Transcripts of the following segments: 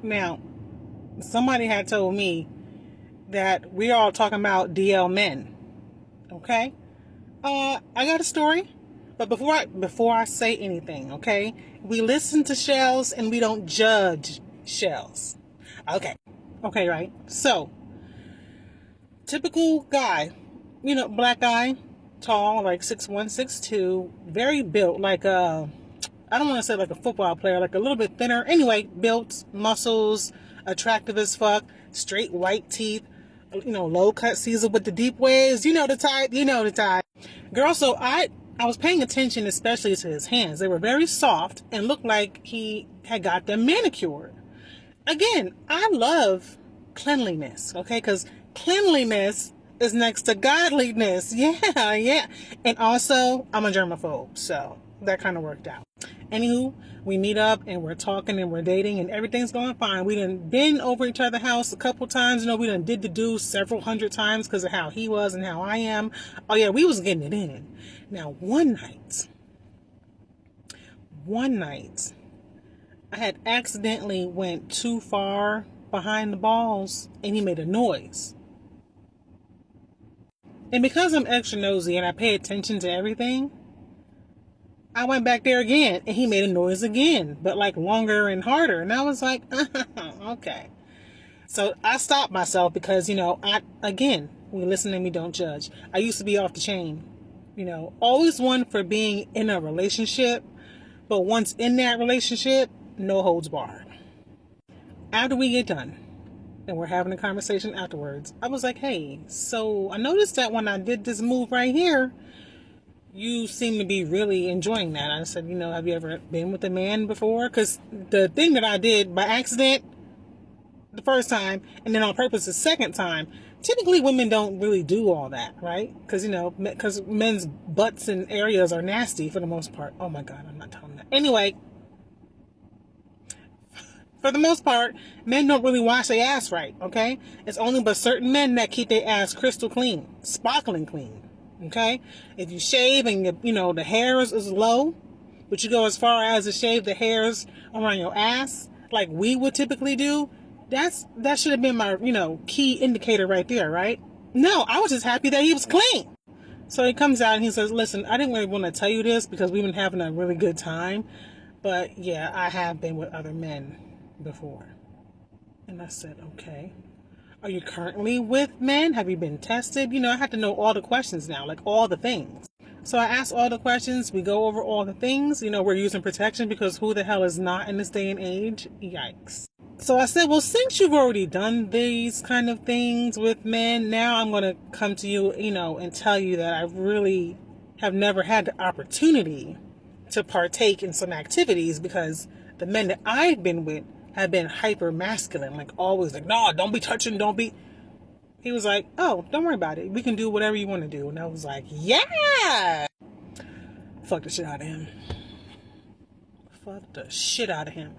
Now, somebody had told me that we're all talking about DL men. Okay? I got a story. But before I say anything, okay? We listen to shells and we don't judge shells. Okay. Okay, right? So, typical guy, black guy, tall, like 6'1", 6'2", very built, like I don't want to say like a football player, like a little bit thinner. Anyway, built, muscles, attractive as fuck, straight white teeth, low cut Caesar with the deep waves. You know the type. Girl, so I was paying attention especially to his hands. They were very soft and looked like he had got them manicured. Again, I love cleanliness, okay? Because cleanliness is next to godliness. Yeah, yeah. And also, I'm a germaphobe, so that kind of worked out. Anywho, we meet up and we're talking and we're dating and everything's going fine. We done been over each other's house a couple times. We done did the do several hundred times because of how he was and how I am. Oh yeah, we was getting it in. Now, one night, I had accidentally went too far behind the balls and he made a noise. And because I'm extra nosy and I pay attention to everything, I went back there again and he made a noise again, but like longer and harder. And I was like, okay. So I stopped myself because, we listen and we don't judge. I used to be off the chain, always one for being in a relationship, but once in that relationship, no holds barred. After we get done and we're having a conversation afterwards, I was like, hey, so I noticed that when I did this move right here, you seem to be really enjoying that. I said, have you ever been with a man before? Because the thing that I did by accident the first time and then on purpose the second time, typically women don't really do all that, right? Because men's butts and areas are nasty for the most part. Oh my God, I'm not telling that. Anyway, for the most part, men don't really wash their ass right, okay? It's only but certain men that keep their ass crystal clean, sparkling clean. Okay, if you shave and the hairs is low, but you go as far as to shave the hairs around your ass, like we would typically do, that should have been my key indicator right there, right? No, I was just happy that he was clean. So he comes out and he says, "Listen, I didn't really want to tell you this because we've been having a really good time, but yeah, I have been with other men before." And I said, "Okay. Are you currently with men? Have you been tested?" I have to know all the questions now, like all the things. So I ask all the questions. We go over all the things. We're using protection because who the hell is not in this day and age? Yikes. So I said, well, since you've already done these kind of things with men, now I'm going to come to you, and tell you that I really have never had the opportunity to partake in some activities because the men that I've been with have been hyper masculine, like always like, no, don't be touching, don't be. He was like, oh, don't worry about it. We can do whatever you want to do. And I was like, yeah. Fuck the shit out of him. Fuck the shit out of him.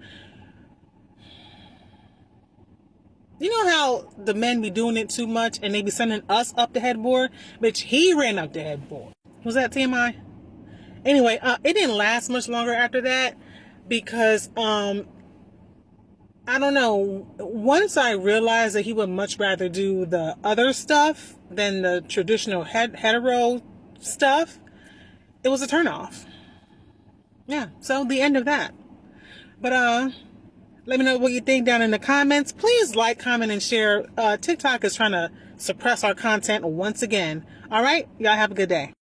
You know how the men be doing it too much and they be sending us up the headboard? Bitch, he ran up the headboard. Was that TMI? Anyway, it didn't last much longer after that because, I don't know. Once I realized that he would much rather do the other stuff than the traditional hetero stuff, it was a turnoff. Yeah, so the end of that. But let me know what you think down in the comments. Please like, comment, and share. TikTok is trying to suppress our content once again. All right, y'all have a good day.